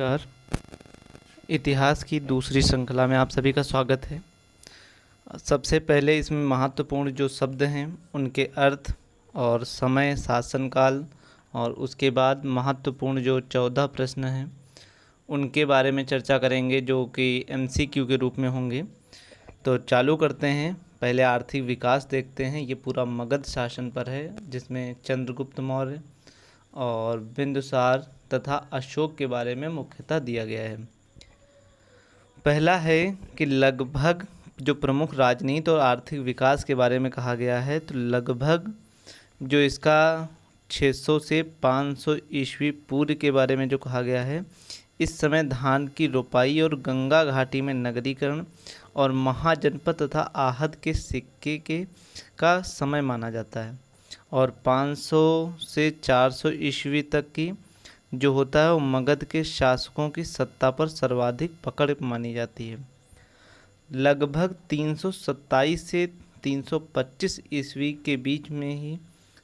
नमस्कार। इतिहास की दूसरी श्रृंखला में आप सभी का स्वागत है। सबसे पहले इसमें महत्वपूर्ण जो शब्द हैं उनके अर्थ और समय, शासनकाल और उसके बाद महत्वपूर्ण जो 14 प्रश्न हैं उनके बारे में चर्चा करेंगे, जो कि एमसीक्यू के रूप में होंगे। तो चालू करते हैं। पहले आर्थिक विकास देखते हैं। ये पूरा मगध शासन पर है, जिसमें चंद्रगुप्त मौर्य और बिंदुसार तथा अशोक के बारे में मुख्यतः दिया गया है। पहला है कि लगभग जो प्रमुख राजनीति और आर्थिक विकास के बारे में कहा गया है, तो लगभग जो इसका 600 से 500 ईस्वी पूर्व के बारे में जो कहा गया है, इस समय धान की रोपाई और गंगा घाटी में नगरीकरण और महाजनपद तथा आहत के सिक्के के का समय माना जाता है। और 500 से 400 ईस्वी तक की जो होता है वो मगध के शासकों की सत्ता पर सर्वाधिक पकड़ मानी जाती है। लगभग 327 से 325 ईस्वी के बीच में ही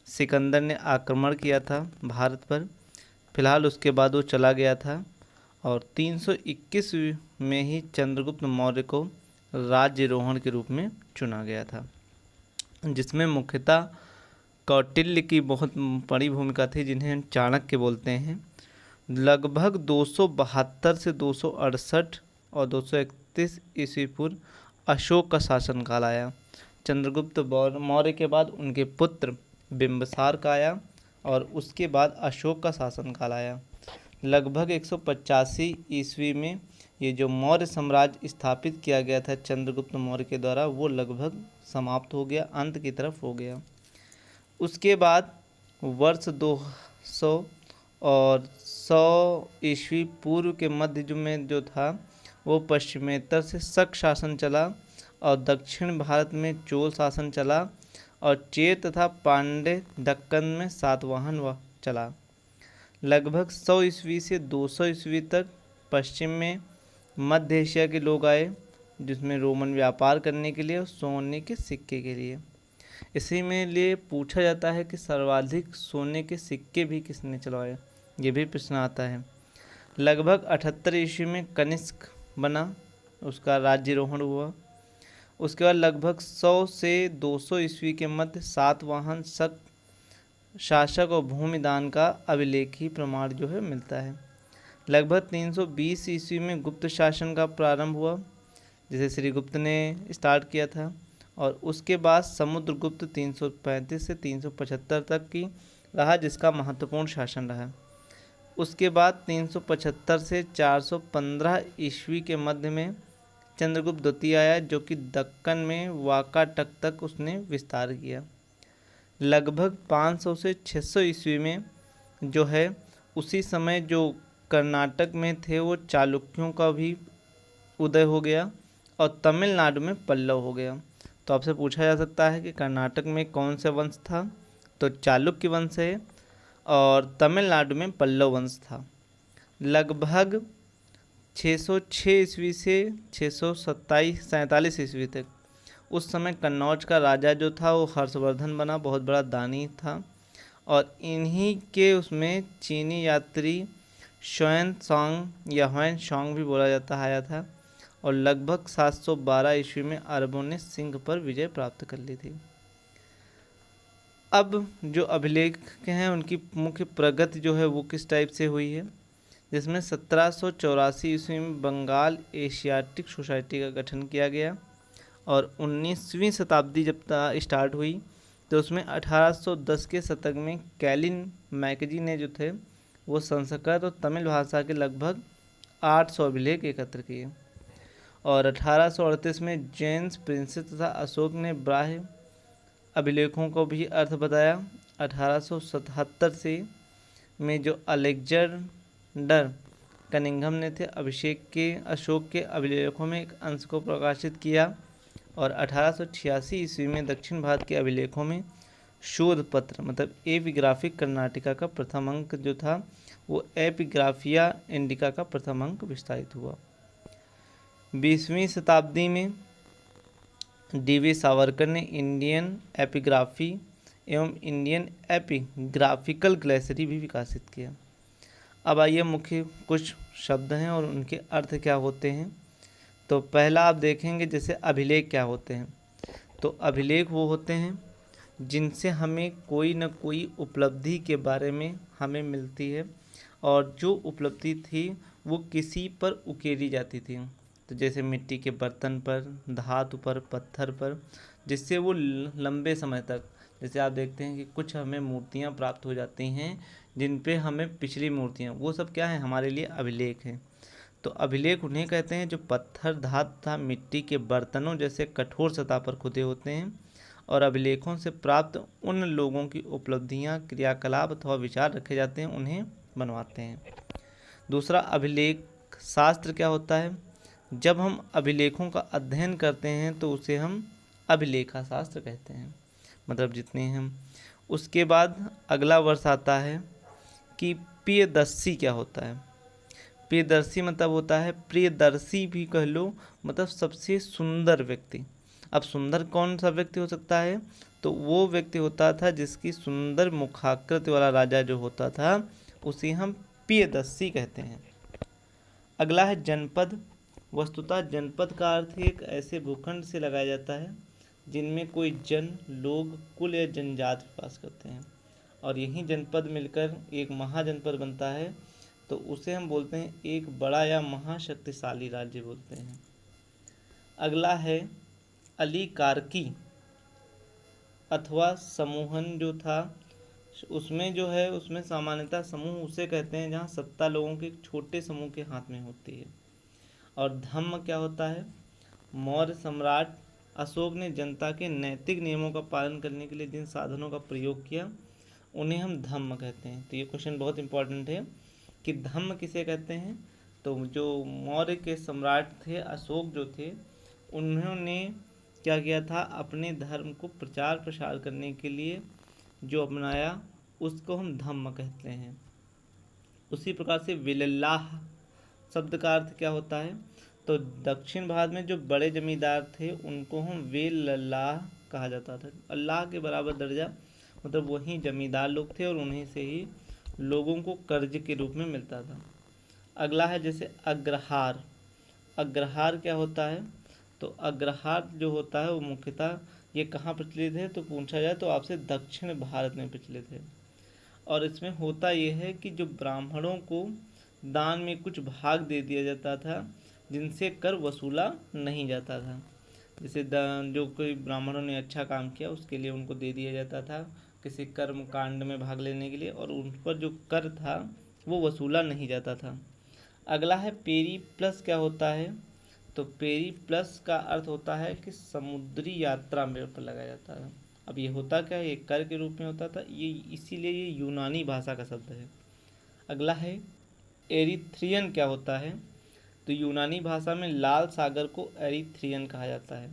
सिकंदर ने आक्रमण किया था भारत पर। फिलहाल उसके बाद वो चला गया था और 321 में ही चंद्रगुप्त मौर्य को राज्यारोहण के रूप में चुना गया था, जिसमेम मुख्यतः कौटिल्य की बहुत बड़ी भूमिका थी, जिन्हें हम चाणक्य बोलते हैं। लगभग 272 से 268 और 231 ईस्वी पूर्व अशोक का शासनकाल आया। चंद्रगुप्त मौर्य के बाद उनके पुत्र बिंबिसार का आया और उसके बाद अशोक का शासनकाल आया। लगभग 185 ईस्वी में ये जो मौर्य साम्राज्य स्थापित किया गया था चंद्रगुप्त मौर्य के द्वारा, वो लगभग समाप्त हो गया, अंत की तरफ हो गया। उसके बाद वर्ष 200 और 100 ईस्वी पूर्व के मध्य में जो था वो पश्चिमेतर से शक शासन चला और दक्षिण भारत में चोल शासन चला और चेर तथा पांड्य दक्कन में सातवाहन चला। लगभग 100 ईस्वी से 200 ईस्वी तक पश्चिम में मध्य एशिया के लोग आए, जिसमें रोमन व्यापार करने के लिए और सोने के सिक्के के लिए। इसी में लिए पूछा जाता है कि सर्वाधिक सोने के सिक्के भी किसने चलवाए, ये भी प्रश्न आता है। लगभग 78 ईस्वी में कनिष्क बना, उसका राज्यारोहण हुआ। उसके बाद लगभग 100 से 200 ईस्वी के मध्य सातवाहन शक शासक और भूमिदान का अभिलेखी प्रमाण जो है मिलता है। लगभग 320 ईस्वी में गुप्त शासन का प्रारंभ हुआ, जिसे श्रीगुप्त ने स्टार्ट किया था। और उसके बाद समुद्रगुप्त 335 से 375 तक की रहा, जिसका महत्वपूर्ण शासन रहा। उसके बाद 375 से 415 ईस्वी के मध्य में चंद्रगुप्त द्वितीय आया, जो कि दक्कन में वाकाटक तक उसने विस्तार किया। लगभग 500 से 600 ईस्वी में जो है उसी समय जो कर्नाटक में थे वो चालुक्यों का भी उदय हो गया और तमिलनाडु में पल्लव हो गया। तो आपसे पूछा जा सकता है कि कर्नाटक में कौन सा वंश था, तो चालुक्य वंश है और तमिलनाडु में पल्लव वंश था। लगभग 606 ईस्वी से 647 ईस्वी तक उस समय कन्नौज का राजा जो था वो हर्षवर्धन बना, बहुत बड़ा दानी था। और इन्हीं के उसमें चीनी यात्री ह्वेन या ह्वेन सांग भी बोला जाता आया था। और लगभग 712 ईस्वी में अरबों ने सिंह पर विजय प्राप्त कर ली थी। अब जो अभिलेख हैं उनकी मुख्य प्रगति जो है वो किस टाइप से हुई है, जिसमें 1784 ईस्वी में बंगाल एशियाटिक सोसाइटी का गठन किया गया और 19वीं शताब्दी जब स्टार्ट हुई तो उसमें 1810 के शतक में कैलिन मैकेजी ने जो थे वो संस्कृत और तमिल भाषा के लगभग 800 अभिलेख एकत्र किए। और 1838 में जेम्स प्रिंसेस तथा अशोक ने बाह्य अभिलेखों को भी अर्थ बताया। 1877 से में जो अलेक्जेंडर कनिंघम ने थे अशोक के अभिलेखों में एक अंश को प्रकाशित किया। और 1886 ईस्वी में दक्षिण भारत के अभिलेखों में शोध पत्र मतलब एपिग्राफिक कर्नाटिका का प्रथम अंक जो था वो एपिग्राफिया इंडिका का प्रथम अंक विस्तारित हुआ। 20वीं शताब्दी में डी.वी. सावरकर ने इंडियन एपिग्राफी एवं इंडियन एपिग्राफिकल ग्लेसरी भी विकसित किया। अब आइए मुख्य कुछ शब्द हैं और उनके अर्थ क्या होते हैं। तो पहला आप देखेंगे जैसे अभिलेख क्या होते हैं। तो अभिलेख वो होते हैं जिनसे हमें कोई न कोई उपलब्धि के बारे में हमें मिलती है, और जो उपलब्धि थी वो किसी पर उकेरी जाती थी। तो जैसे मिट्टी के बर्तन पर, धातु पर, पत्थर पर, जिससे वो लंबे समय तक, जैसे आप देखते हैं कि कुछ हमें मूर्तियाँ प्राप्त हो जाती हैं जिन पे हमें पिछली मूर्तियाँ, वो सब क्या है, हमारे लिए अभिलेख हैं। तो अभिलेख उन्हें कहते हैं जो पत्थर, धातु तथा मिट्टी के बर्तनों जैसे कठोर सतह पर खुदे होते हैं, और अभिलेखों से प्राप्त उन लोगों की उपलब्धियां, क्रियाकलाप अथवा विचार रखे जाते हैं, उन्हें बनवाते हैं। दूसरा, अभिलेख शास्त्र क्या होता है। जब हम अभिलेखों का अध्ययन करते हैं तो उसे हम अभिलेखा शास्त्र कहते हैं, मतलब जितने हम। उसके बाद अगला वर्ष आता है कि प्रियदर्शी क्या होता है। प्रियदर्शी मतलब होता है, प्रियदर्शी भी कह लो, मतलब सबसे सुंदर व्यक्ति। अब सुंदर कौन सा व्यक्ति हो सकता है, तो वो व्यक्ति होता था जिसकी सुंदर मुखाकृति वाला राजा जो होता था, उसे हम प्रियदर्शी कहते हैं। अगला है जनपद। वस्तुतः जनपद का अर्थ एक ऐसे भूखंड से लगाया जाता है जिनमें कोई जन, लोग, कुल या जनजाति वास करते हैं, और यही जनपद मिलकर एक महाजनपद बनता है, तो उसे हम बोलते हैं एक बड़ा या महाशक्तिशाली राज्य बोलते हैं। अगला है अलीकार्की अथवा समूहन जो था, उसमें जो है, उसमें सामान्यतः समूह उसे कहते हैं जहाँ सत्ता लोगों के एक छोटे समूह के हाथ में होती है। और धम्म क्या होता है। मौर्य सम्राट अशोक ने जनता के नैतिक नियमों का पालन करने के लिए जिन साधनों का प्रयोग किया, उन्हें हम धम्म कहते हैं। तो ये क्वेश्चन बहुत इंपॉर्टेंट है कि धम्म किसे कहते हैं। तो जो मौर्य के सम्राट थे, अशोक जो थे, उन्होंने क्या किया था, अपने धर्म को प्रचार प्रसार करने के लिए जो अपनाया, उसको हम धम्म कहते हैं। उसी प्रकार से विल्लाह शब्द का अर्थ क्या होता है, तो दक्षिण भारत में जो बड़े जमींदार थे उनको हम विल्लाह कहा जाता था। अल्लाह के बराबर दर्जा, मतलब वही जमींदार लोग थे और उन्हीं से ही लोगों को कर्ज के रूप में मिलता था। अगला है जैसे अग्रहार। अग्रहार क्या होता है, तो अग्रहार जो होता है वो मुख्यतः ये कहाँ प्रचलित है, तो पूछा जाए तो आपसे दक्षिण भारत में प्रचलित है। और इसमें होता ये है कि जो ब्राह्मणों को दान में कुछ भाग दे दिया जाता था जिनसे कर वसूला नहीं जाता था। जैसे जो कोई ब्राह्मणों ने अच्छा काम किया उसके लिए उनको दे दिया जाता था किसी कर्म कांड में भाग लेने के लिए, और उन पर जो कर था वो वसूला नहीं जाता था। अगला है पेरी प्लस क्या होता है, तो पेरी प्लस का अर्थ होता है कि समुद्री यात्रा में पर लगाया जाता है। अब ये होता क्या है, ये कर के रूप में होता था, ये इसीलिए ये यूनानी भाषा का शब्द है। अगला है एरिथ्रियन क्या होता है, तो यूनानी भाषा में लाल सागर को एरिथ्रियन कहा जाता है।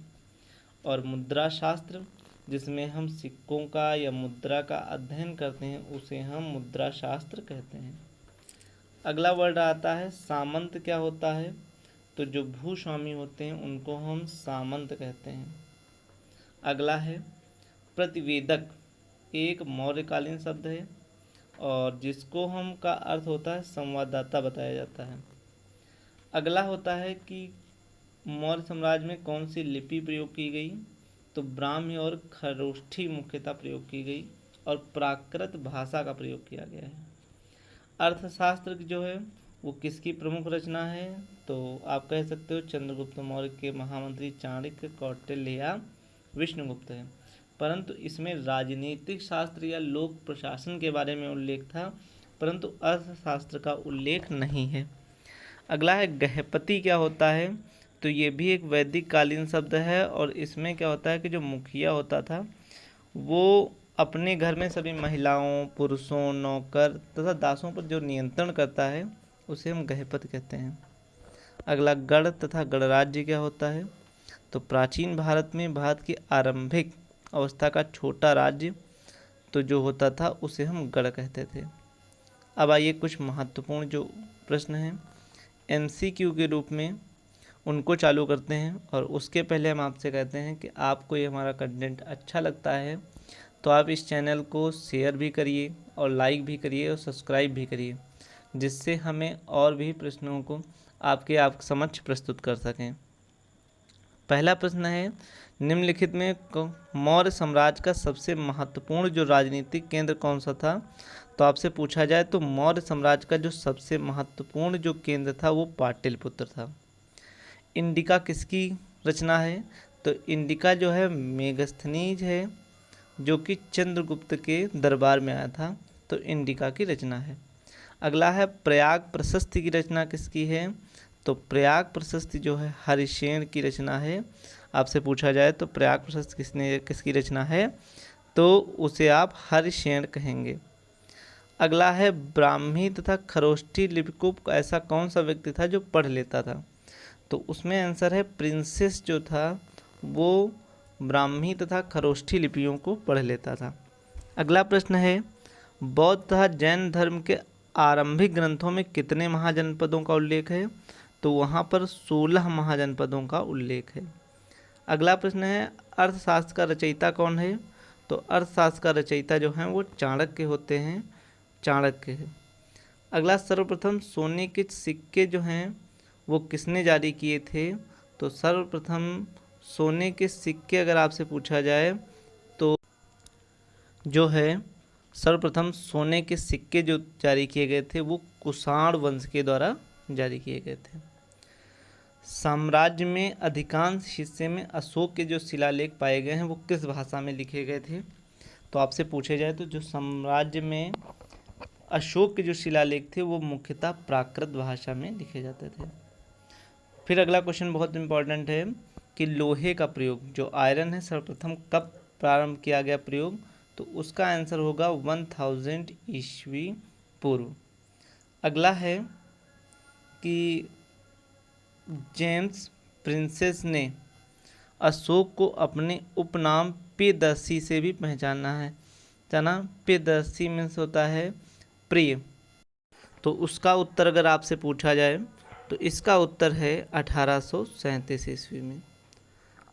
और मुद्रा शास्त्र, जिसमें हम सिक्कों का या मुद्रा का अध्ययन करते हैं, उसे हम मुद्रा शास्त्र कहते हैं। अगला वर्ड आता है सामंत क्या होता है, तो जो भूस्वामी होते हैं उनको हम सामंत कहते हैं। अगला है प्रतिवेदक, एक मौर्यकालीन शब्द है और जिसको हम का अर्थ होता है संवाददाता बताया जाता है। अगला होता है कि मौर्य साम्राज्य में कौन सी लिपि प्रयोग की गई, तो ब्राह्मी और खरोष्ठी मुख्यतः प्रयोग की गई और प्राकृत भाषा का प्रयोग किया गया है। अर्थशास्त्र जो है वो किसकी प्रमुख रचना है, तो आप कह सकते हो चंद्रगुप्त मौर्य के महामंत्री चाणक्य, कौटिल्य या विष्णुगुप्त है। परंतु इसमें राजनीतिक शास्त्र या लोक प्रशासन के बारे में उल्लेख था, परंतु अर्थशास्त्र का उल्लेख नहीं है। अगला है गृहपति क्या होता है, तो ये भी एक वैदिक कालीन शब्द है और इसमें क्या होता है कि जो मुखिया होता था वो अपने घर में सभी महिलाओं, पुरुषों, नौकर तथा दासों पर जो नियंत्रण करता है उसे हम गृहपति कहते हैं। अगला गढ़ तथा गणराज्य क्या होता है, तो प्राचीन भारत में भारत की आरंभिक अवस्था का छोटा राज्य तो जो होता था उसे हम गढ़ कहते थे। अब आइए कुछ महत्वपूर्ण जो प्रश्न हैं MCQ के रूप में उनको चालू करते हैं, और उसके पहले हम आपसे कहते हैं कि आपको ये हमारा कंटेंट अच्छा लगता है तो आप इस चैनल को शेयर भी करिए और लाइक भी करिए और सब्सक्राइब भी करिए, जिससे हमें और भी प्रश्नों को आप समक्ष प्रस्तुत कर सकें। पहला प्रश्न है, निम्नलिखित में मौर्य साम्राज्य का सबसे महत्वपूर्ण जो राजनीतिक केंद्र कौन सा था? तो आपसे पूछा जाए तो मौर्य साम्राज्य का जो सबसे महत्वपूर्ण जो केंद्र था वो पाटलिपुत्र था। इंडिका किसकी रचना है? तो इंडिका जो है मेगस्थनीज है, जो कि चंद्रगुप्त के दरबार में आया था, तो इंडिका की रचना है। अगला है, प्रयाग प्रशस्ति की रचना किसकी है? तो प्रयाग प्रशस्ति जो है हरिसेन की रचना है। आपसे पूछा जाए तो प्रयाग प्रशस्ति किसकी रचना है? तो उसे आप हरिसेन कहेंगे। अगला है, ब्राह्मी तथा खरोष्ठी लिपि को ऐसा कौन सा व्यक्ति था जो पढ़ लेता था? तो उसमें आंसर है प्रिंसेस जो था वो ब्राह्मी तथा खरोष्ठी लिपियों को पढ़ लेता था। अगला प्रश्न है, बौद्ध तथा जैन धर्म के आरंभिक ग्रंथों में कितने महाजनपदों का उल्लेख है? तो वहाँ पर 16 महाजनपदों का उल्लेख है। अगला प्रश्न है, अर्थशास्त्र का रचयिता कौन है? तो अर्थशास्त्र का रचयिता जो है वो चाणक्य होते हैं, चाणक्य है। अगला, सर्वप्रथम सोने के सिक्के जो हैं वो किसने जारी किए थे? तो सर्वप्रथम सोने के सिक्के अगर आपसे पूछा जाए तो जो है सर्वप्रथम सोने के सिक्के जो जारी किए गए थे वो कुषाण वंश के द्वारा जारी किए गए थे। साम्राज्य में अधिकांश हिस्से में अशोक के जो शिलालेख पाए गए हैं वो किस भाषा में लिखे गए थे? तो आपसे पूछे जाए तो जो साम्राज्य में अशोक के जो शिलालेख थे वो मुख्यतः प्राकृत भाषा में लिखे जाते थे। फिर अगला क्वेश्चन बहुत इंपॉर्टेंट है कि लोहे का प्रयोग जो आयरन है सर्वप्रथम कब प्रारंभ किया गया प्रयोग? तो उसका आंसर होगा 1000 ईस्वी पूर्व। अगला है कि जेम्स प्रिंसेस ने अशोक को अपने उपनाम प्रियदर्शी से भी पहचाना है। जाना प्रियदर्शी मीन्स होता है प्रिय। तो उसका उत्तर अगर आपसे पूछा जाए तो इसका उत्तर है 1837 ईस्वी में।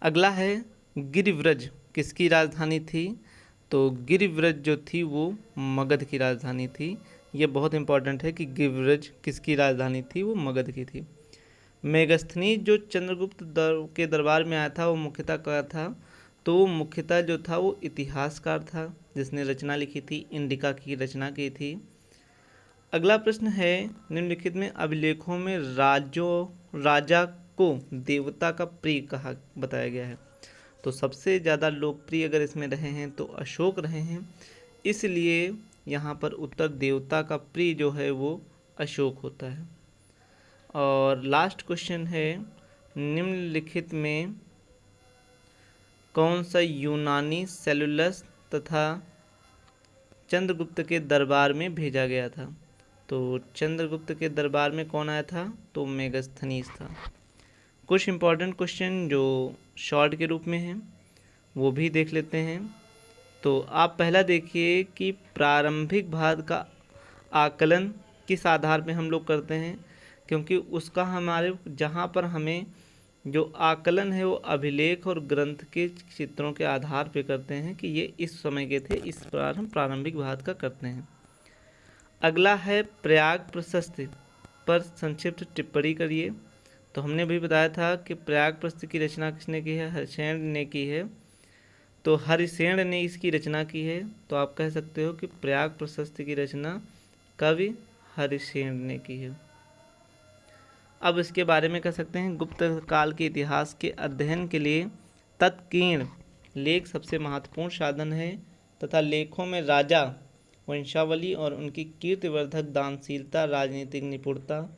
अगला है, गिरिव्रज किसकी राजधानी थी? तो गिरिव्रज जो थी वो मगध की राजधानी थी। ये बहुत इंपॉर्टेंट है कि गिरिव्रज किसकी राजधानी थी, वो मगध की थी। मेगस्थनीज जो चंद्रगुप्त के दरबार में आया था वो मुख्यतः क्या था? तो वो मुख्यतः जो था वो इतिहासकार था जिसने रचना लिखी थी, इंडिका की रचना की थी। अगला प्रश्न है, निम्नलिखित में अभिलेखों में राजा को देवता का प्रिय कहा बताया गया है? तो सबसे ज़्यादा लोकप्रिय अगर इसमें रहे हैं तो अशोक रहे हैं, इसलिए यहाँ पर उत्तर देवता का प्रिय जो है वो अशोक होता है। और लास्ट क्वेश्चन है, निम्नलिखित में कौन सा यूनानी सेलुलस तथा चंद्रगुप्त के दरबार में भेजा गया था? तो चंद्रगुप्त के दरबार में कौन आया था? तो मेगस्थनीज था। कुछ इंपॉर्टेंट क्वेश्चन जो शॉर्ट के रूप में हैं वो भी देख लेते हैं। तो आप पहला देखिए कि प्रारंभिक भारत का आकलन किस आधार पे हम लोग करते हैं, क्योंकि उसका हमारे जहाँ पर हमें जो आकलन है वो अभिलेख और ग्रंथ के चित्रों के आधार पे करते हैं कि ये इस समय के थे, इस प्रकार हम प्रारंभिक भारत का करते हैं। अगला है, प्रयाग प्रशस्ति पर संक्षिप्त टिप्पणी करिए। तो हमने भी बताया था कि प्रयाग प्रशस्ति की रचना किसने की है? हरिसेन ने की है। तो हरिसेन ने इसकी रचना की है, तो आप कह सकते हो कि प्रयाग प्रशस्ति की रचना कवि हरिसेन ने की है। अब इसके बारे में कह सकते हैं, गुप्त काल के इतिहास के अध्ययन के लिए तत्कीर्ण लेख सबसे महत्वपूर्ण साधन है तथा लेखों में राजा वंशावली और उनकी कीर्तिवर्धक दानशीलता, राजनीतिक निपुणता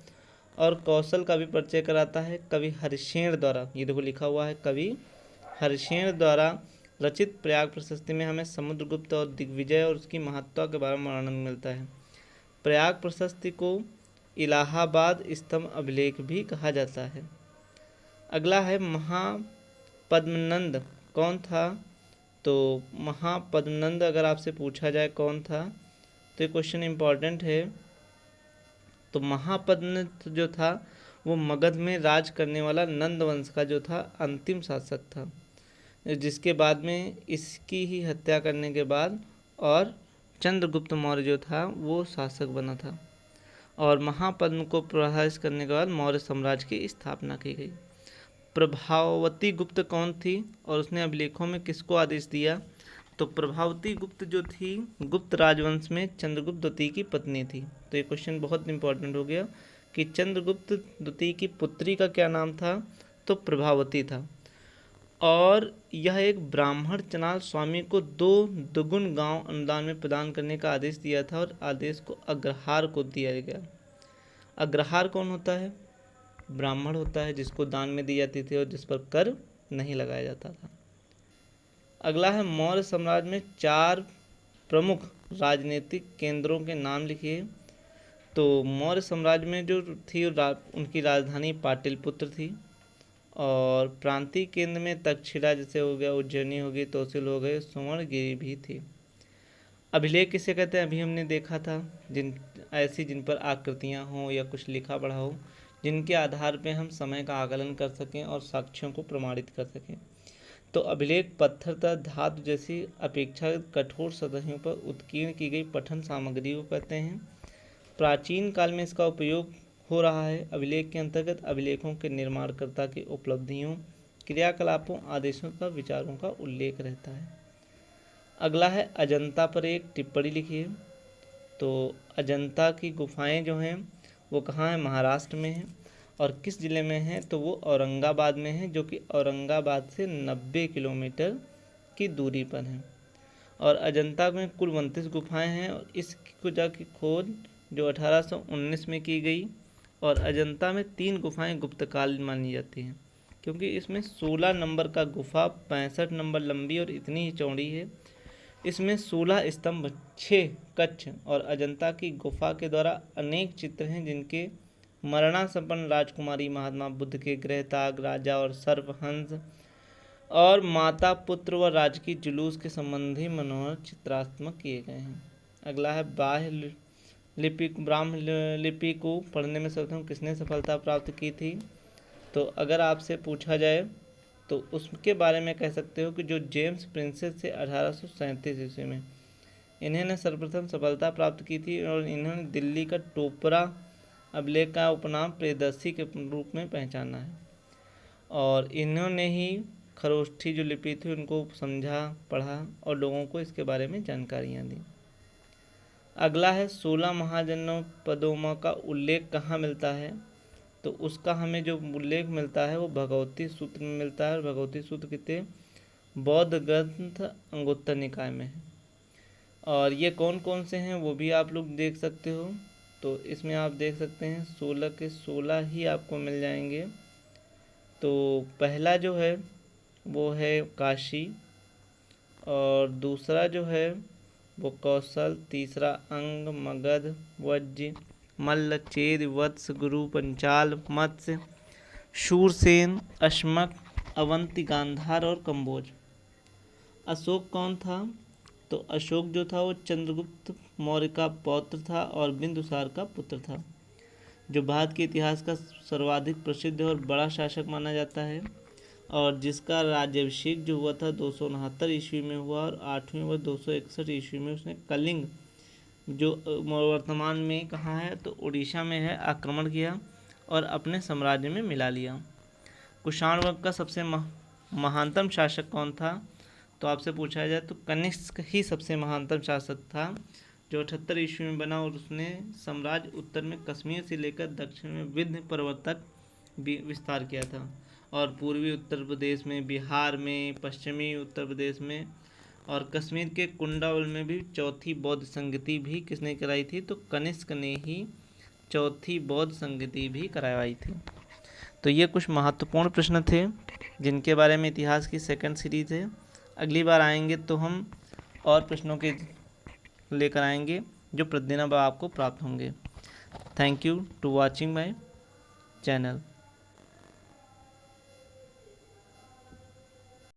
और कौशल का भी परिचय कराता है। कवि हरिसेन द्वारा, ये देखो लिखा हुआ है, कवि हरिसेन द्वारा रचित प्रयाग प्रशस्ति में हमें समुद्रगुप्त और दिग्विजय और उसकी महत्ता के बारे में वर्णन मिलता है। प्रयाग प्रशस्ति को इलाहाबाद स्तंभ अभिलेख भी कहा जाता है। अगला है, महापद्मनंद कौन था? तो महापद्मनंद अगर आपसे पूछा जाए कौन था तो ये क्वेश्चन इम्पॉर्टेंट है। तो महापद्मनंद जो था वो मगध में राज करने वाला नंद वंश का जो था अंतिम शासक था, जिसके बाद में इसकी ही हत्या करने के बाद और चंद्रगुप्त मौर्य जो था वो शासक बना था। और महापद्म को प्रभावित करने के बाद मौर्य साम्राज्य की स्थापना की गई। प्रभावती गुप्त कौन थी और उसने अभिलेखों में किसको आदेश दिया? तो प्रभावती गुप्त जो थी गुप्त राजवंश में चंद्रगुप्त द्वितीय की पत्नी थी। तो ये क्वेश्चन बहुत इंपॉर्टेंट हो गया कि चंद्रगुप्त द्वितीय की पुत्री का क्या नाम था? तो प्रभावती था। और यह एक ब्राह्मण चनाल स्वामी को 2 दुगुन गांव अनुदान में प्रदान करने का आदेश दिया था और आदेश को अग्रहार को दिया गया। अग्रहार कौन होता है? ब्राह्मण होता है जिसको दान में दी जाती थी और जिस पर कर नहीं लगाया जाता था। अगला है मौर्य साम्राज्य में 4 प्रमुख राजनीतिक केंद्रों के नाम लिखिए। तो मौर्य साम्राज्य में जो थी उनकी राजधानी पाटलिपुत्र थी और प्रांतीय केंद्र में तक्षशिला जैसे हो गया, उज्जैनी हो गई, तोसिल हो गए, सुवर्णगिरी भी थी। अभिलेख किसे कहते हैं? अभी हमने देखा था जिन पर आकृतियाँ हों या कुछ लिखा पढ़ा हो जिनके आधार पे हम समय का आकलन कर सकें और साक्ष्यों को प्रमाणित कर सकें। तो अभिलेख पत्थर तथा धातु जैसी अपेक्षाकृत कठोर सतहों पर उत्कीर्ण की गई पठन सामग्री को कहते हैं। प्राचीन काल में इसका उपयोग हो रहा है। अभिलेख के अंतर्गत अभिलेखों के निर्माणकर्ता की उपलब्धियों, क्रियाकलापों, आदेशों तथा विचारों का उल्लेख रहता है। अगला है अजंता पर एक टिप्पणी लिखिए। तो अजंता की गुफाएं जो हैं वो कहाँ है? महाराष्ट्र में है। और किस ज़िले में है? तो वो औरंगाबाद में है, जो कि औरंगाबाद से 90 किलोमीटर की दूरी पर है। और अजंता में कुल 29 गुफाएं हैं और इस गुफा की खोज जो 1819 में की गई। और अजंता में 3 गुफाएं गुप्तकाल मानी जाती हैं क्योंकि इसमें 16 नंबर का गुफा 65 नंबर लंबी और इतनी ही चौड़ी है। इसमें 16 स्तंभ, 6 कक्ष और अजंता की गुफा के द्वारा अनेक चित्र हैं जिनके मरणासन्न राजकुमारी, महात्मा बुद्ध के गृहताग, राजा और सर्पहंस और माता, पुत्र व राजकीय जुलूस के संबंधी मनोहर चित्रात्मक किए गए हैं। अगला है बाह्य लिपि। ब्राह्म लिपि को पढ़ने में सर्वप्रथम किसने सफलता प्राप्त की थी? तो अगर आपसे पूछा जाए तो उसके बारे में कह सकते हो कि जो जेम्स प्रिंसेस से 1837 ईस्वी में इन्होंने सर्वप्रथम सफलता प्राप्त की थी और इन्होंने दिल्ली का टोपरा अभिलेख का उपनाम प्रियदर्शी के रूप में पहचाना है। और इन्होंने ही खरोष्ठी जो लिपि थी उनको समझा, पढ़ा और लोगों को इसके बारे में जानकारियाँ दी। अगला है 16 महाजनपदों का उल्लेख कहाँ मिलता है? तो उसका हमें जो उल्लेख मिलता है वो भगवती सूत्र में मिलता है। और भगवती सूत्र कितने बौद्ध ग्रंथ अंगुत्तर निकाय में है। और ये कौन कौन से हैं वो भी आप लोग देख सकते हो। तो इसमें आप देख सकते हैं 16 के 16 ही आपको मिल जाएंगे। तो पहला जो है वो है काशी और दूसरा जो है वो कौशल, तीसरा अंग, मगध, वज्र, मल्ल, चेद, वत्स, गुरु, पंचाल, मत्स्य, शूरसेन, अश्मक, अवंती, गांधार और कंबोज। अशोक कौन था? तो अशोक जो था वो चंद्रगुप्त मौर्य का पौत्र था और बिंदुसार का पुत्र था, जो भारत के इतिहास का सर्वाधिक प्रसिद्ध और बड़ा शासक माना जाता है और जिसका राज्याभिषेक जो हुआ था 269 ईस्वी में हुआ और 8वीं व 261 ईस्वी में उसने कलिंग जो वर्तमान में कहाँ है तो उड़ीसा में है आक्रमण किया और अपने साम्राज्य में मिला लिया। कुषाण वर्ग का सबसे महानतम शासक कौन था? तो आपसे पूछा जाए तो कनिष्क ही सबसे महानतम शासक था जो 78 ईस्वी में बना और उसने साम्राज्य उत्तर में कश्मीर से लेकर दक्षिण में विंध्य पर्वत तक विस्तार किया था और पूर्वी उत्तर प्रदेश में, बिहार में, पश्चिमी उत्तर प्रदेश में और कश्मीर के कुंडावल में भी चौथी बौद्ध संगति भी किसने कराई थी? तो कनिष्क ने ही चौथी बौद्ध संगति भी करवाई थी। तो ये कुछ महत्वपूर्ण प्रश्न थे जिनके बारे में इतिहास की सेकंड सीरीज है। अगली बार आएंगे तो हम और प्रश्नों के लेकर आएंगे जो प्रतिदिन अब आपको प्राप्त होंगे। Thank you to watching my channel.